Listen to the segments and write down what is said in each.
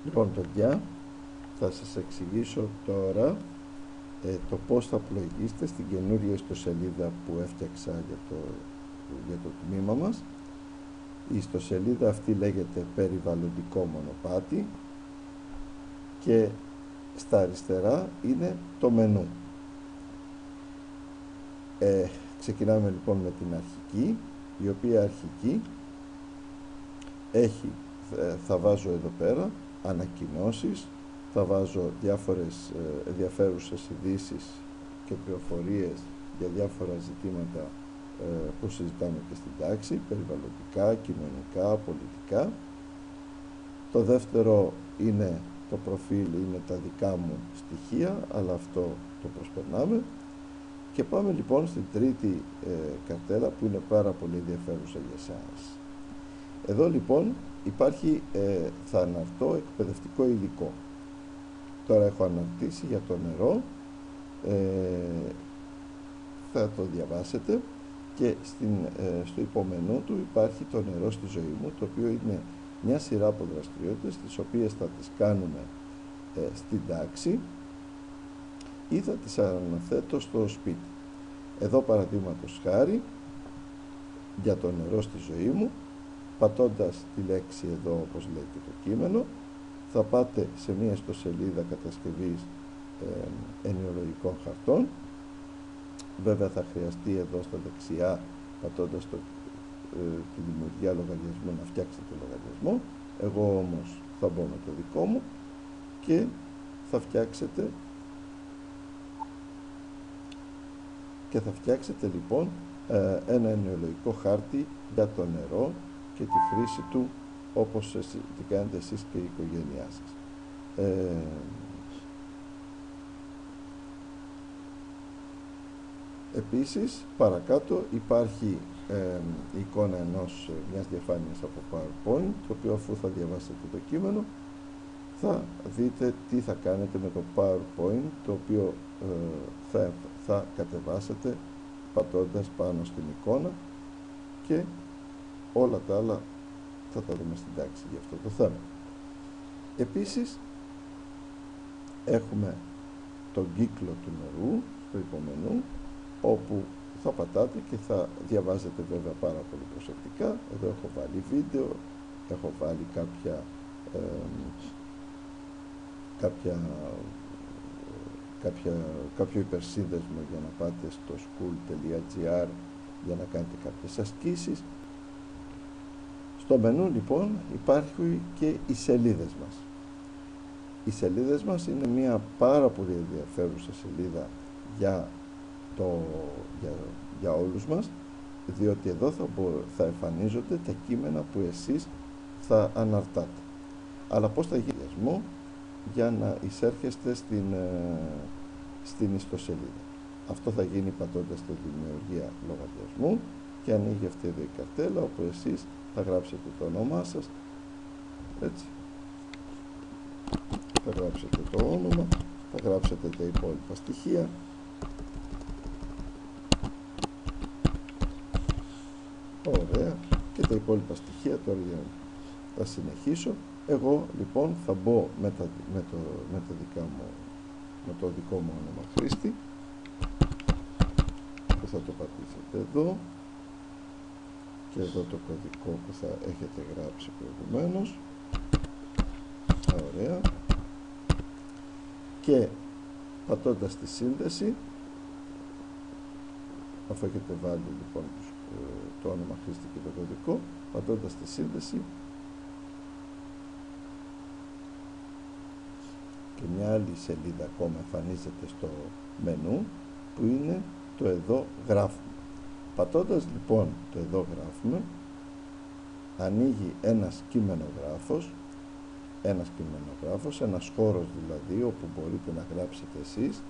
Λοιπόν, παιδιά, θα σας εξηγήσω τώρα το πώς θα πλοηγήσετε στην καινούργια ιστοσελίδα που έφτιαξα για το τμήμα μας. Η ιστοσελίδα αυτή λέγεται περιβαλλοντικό μονοπάτι και στα αριστερά είναι το μενού. Ξεκινάμε λοιπόν με την αρχική, η οποία αρχική έχει, θα βάζω εδώ πέρα ανακοινώσεις, θα βάζω διάφορες ενδιαφέρουσες ειδήσεις και πληροφορίες για διάφορα ζητήματα που συζητάμε και στην τάξη, περιβαλλοντικά, κοινωνικά, πολιτικά. Το δεύτερο είναι το προφίλ, είναι τα δικά μου στοιχεία, αλλά αυτό το προσπερνάμε. Και πάμε λοιπόν στην τρίτη καρτέλα που είναι πάρα πολύ ενδιαφέρουσα για εσάς. Εδώ λοιπόν υπάρχει, θα αναρτώ εκπαιδευτικό υλικό. Τώρα έχω αναρτήσει για το νερό, θα το διαβάσετε και στο υπομενού του υπάρχει το νερό στη ζωή μου, το οποίο είναι μια σειρά από δραστηριότητες τις οποίες θα τις κάνουμε στην τάξη ή θα τις αναθέτω στο σπίτι. Εδώ παραδείγματος χάρη για το νερό στη ζωή μου, πατώντας τη λέξη εδώ όπως λέει και το κείμενο, θα πάτε σε μια ιστοσελίδα κατασκευής ενοιολογικών χαρτών. Βέβαια θα χρειαστεί εδώ στα δεξιά, πατώντας τη δημιουργία λογαριασμού, να φτιάξετε λογαριασμό. Εγώ όμως θα μπω με το δικό μου και θα φτιάξετε λοιπόν ένα ενοιολογικό χάρτη για το νερό και τη χρήση του όπως τη κάνετε εσείς και η οικογένειά σας. Επίσης παρακάτω υπάρχει η εικόνα μιας διαφάνειας από PowerPoint, το οποίο αφού θα διαβάσετε το κείμενο θα δείτε τι θα κάνετε με το PowerPoint, το οποίο θα κατεβάσετε πατώντας πάνω στην εικόνα, και όλα τα άλλα θα τα δούμε στην τάξη για αυτό το θέμα. Επίσης έχουμε τον κύκλο του νερού στο υπομενού, όπου θα πατάτε και θα διαβάζετε βέβαια πάρα πολύ προσεκτικά. Εδώ έχω βάλει βίντεο, έχω βάλει κάποιο υπερσύνδεσμο για να πάτε στο school.gr για να κάνετε κάποιες ασκήσεις. Στο μενού λοιπόν υπάρχουν και οι σελίδες μας. Οι σελίδες μας είναι μια πάρα πολύ ενδιαφέρουσα σελίδα για όλους μας, διότι εδώ θα εμφανίζονται τα κείμενα που εσείς θα αναρτάτε. Αλλά πώς θα γίνει για να εισέρχεστε στην ιστοσελίδα? Αυτό θα γίνει πατώντας τη δημιουργία λογαριασμού και ανοίγει αυτή εδώ η καρτέλα, όπου εσείς θα γράψετε το όνομά σας, έτσι. Θα γράψετε το όνομα, θα γράψετε τα υπόλοιπα στοιχεία. Ωραία. Και τα υπόλοιπα στοιχεία τώρα θα συνεχίσω. Εγώ λοιπόν θα μπω με το δικό μου όνομα Χρήστη και θα το πατήσετε εδώ και εδώ το κωδικό που θα έχετε γράψει προηγουμένως. Ωραία. Και πατώντας τη σύνδεση, αφού έχετε βάλει λοιπόν το όνομα Χρήστη και το κωδικό, πατώντας τη σύνδεση, και μια άλλη σελίδα ακόμα εμφανίζεται στο μενού, που είναι το εδώ γράφουμε. Πατώντας λοιπόν το εδώ γράφουμε, ανοίγει ένας κειμενογράφος, ένας χώρος δηλαδή, όπου μπορείτε να γράψετε εσείς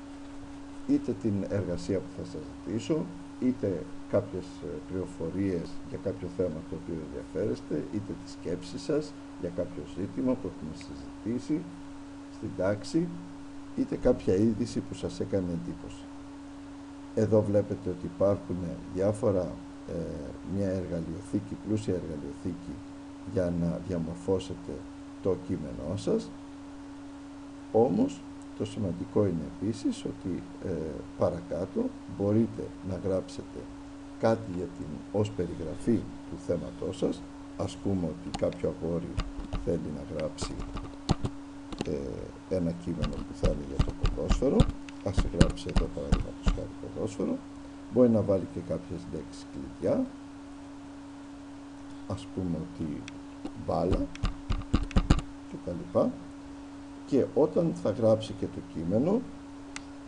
είτε την εργασία που θα σας ζητήσω, είτε κάποιες πληροφορίες για κάποιο θέμα το οποίο ενδιαφέρεστε, είτε τη σκέψη σας για κάποιο ζήτημα που έχουμε συζητήσει στην τάξη, είτε κάποια είδηση που σας έκανε εντύπωση. Εδώ βλέπετε ότι υπάρχουν μια εργαλειοθήκη, πλούσια εργαλειοθήκη, για να διαμορφώσετε το κείμενό σας. Όμως το σημαντικό είναι επίσης ότι παρακάτω μπορείτε να γράψετε κάτι για την ως περιγραφή του θέματός σας. Ας πούμε ότι κάποιο αγόρι θέλει να γράψει ένα κείμενο που θα είναι για το ποδόσφαιρο. Ας γράψει εδώ παραδείγματος χάρη ποδόσφαιρο. Μπορεί να βάλει και κάποιες λέξεις κλειδιά. Ας πούμε ότι μπάλα και τα λοιπά. Και όταν θα γράψει και το κείμενο,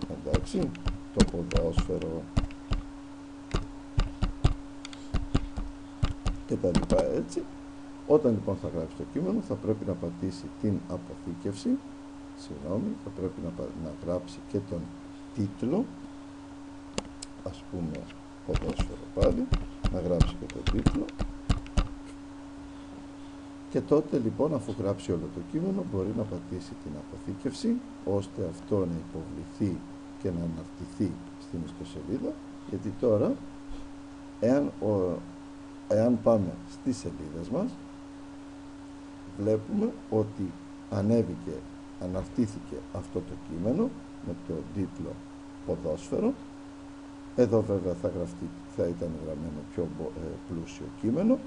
εντάξει, το ποδόσφαιρο και τα λοιπά έτσι, όταν λοιπόν θα γράψει το κείμενο θα πρέπει να πατήσει την αποθήκευση, θα πρέπει να γράψει και τον τίτλο, ας πούμε ποδόσφαιρο πάλι, να γράψει και τον τίτλο. Και τότε λοιπόν, αφού γράψει όλο το κείμενο, μπορεί να πατήσει την αποθήκευση, ώστε αυτό να υποβληθεί και να αναρτηθεί στην ιστοσελίδα, γιατί τώρα εάν πάμε στις σελίδες μας, βλέπουμε ότι αναρτήθηκε αυτό το κείμενο με το τίτλο ποδόσφαιρο. Εδώ βέβαια θα ήταν γραμμένο πιο πλούσιο κείμενο.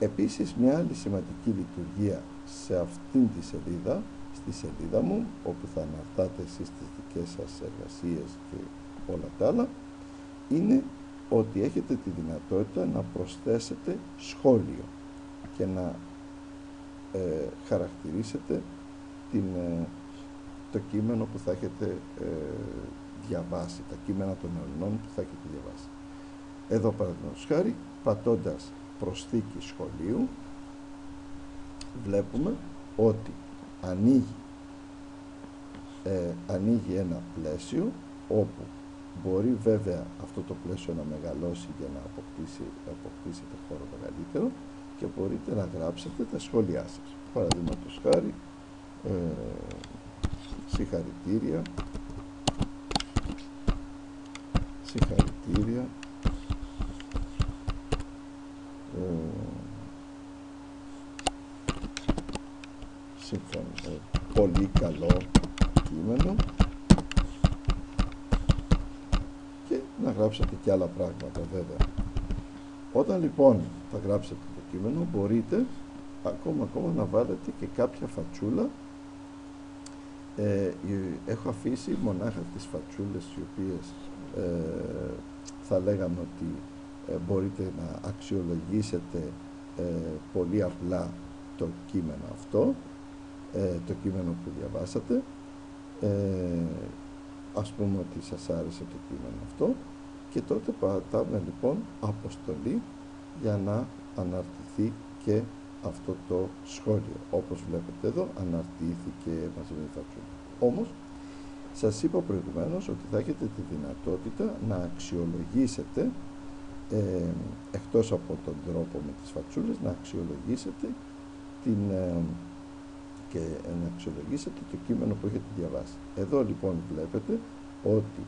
Επίσης, μια άλλη σημαντική λειτουργία σε αυτήν τη σελίδα, στη σελίδα μου, όπου θα αναρτάτε εσείς τις δικές σας εργασίες και όλα τα άλλα, είναι ότι έχετε τη δυνατότητα να προσθέσετε σχόλιο και να χαρακτηρίσετε το κείμενο που θα έχετε διαβάσει, τα κείμενα των ερμηνών που θα έχετε διαβάσει. Εδώ παραδείγματος χάρη, πατώντας προσθήκη σχολείου, βλέπουμε ότι ανοίγει ένα πλαίσιο, όπου μπορεί βέβαια αυτό το πλαίσιο να μεγαλώσει για να αποκτήσετε χώρο μεγαλύτερο, και μπορείτε να γράψετε τα σχόλιά σας. Παραδείγματος χάρη, συγχαρητήρια, πολύ καλό κείμενο, και να γράψετε και άλλα πράγματα βέβαια. Όταν λοιπόν θα γράψετε το κείμενο, μπορείτε ακόμα να βάλετε και κάποια φατσούλα. Έχω αφήσει μονάχα τις φατσούλες οι οποίες θα λέγαμε ότι μπορείτε να αξιολογήσετε πολύ απλά το κείμενο αυτό, το κείμενο που διαβάσατε. Ας πούμε ότι σας άρεσε το κείμενο αυτό, και τότε πατάμε λοιπόν αποστολή για να αναρτηθεί και αυτό το σχόλιο. Όπως βλέπετε εδώ, αναρτήθηκε μαζί με τη φατσούλα. Όμως, σας είπα προηγουμένως ότι θα έχετε τη δυνατότητα να αξιολογήσετε, εκτός από τον τρόπο με τις φατσούλες, να αξιολογήσετε και να αξιολογήσετε το κείμενο που έχετε διαβάσει. Εδώ λοιπόν βλέπετε ότι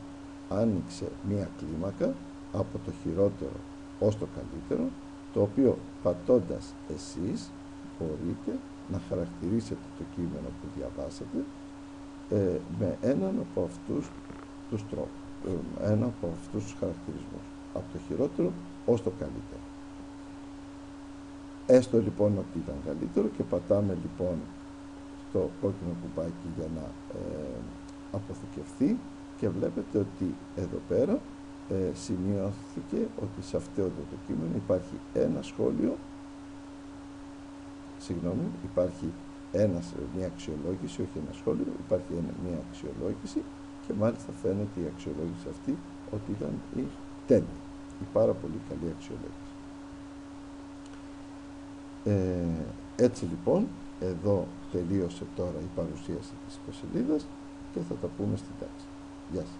άνοιξε μία κλίμακα από το χειρότερο ως το καλύτερο, το οποίο πατώντας εσείς μπορείτε να χαρακτηρίσετε το κείμενο που διαβάσατε με έναν από αυτούς τους τρόπους, ένα από αυτούς τους χαρακτηρισμούς, από το χειρότερο ως το καλύτερο. Έστω λοιπόν ότι ήταν καλύτερο, και πατάμε λοιπόν στο κόκκινο κουμπάκι για να αποθηκευθεί, και βλέπετε ότι εδώ πέρα σημειώθηκε ότι σε αυτό το κείμενο υπάρχει ένα σχόλιο, υπάρχει μια αξιολόγηση, όχι ένα σχόλιο, υπάρχει μια αξιολόγηση, και μάλιστα φαίνεται η αξιολόγηση αυτή ότι ήταν η τέλεια, η πάρα πολύ καλή αξιολόγηση. Έτσι λοιπόν, εδώ τελείωσε τώρα η παρουσίαση της ιστοσελίδας, και θα τα πούμε στην τάξη. Γεια σας.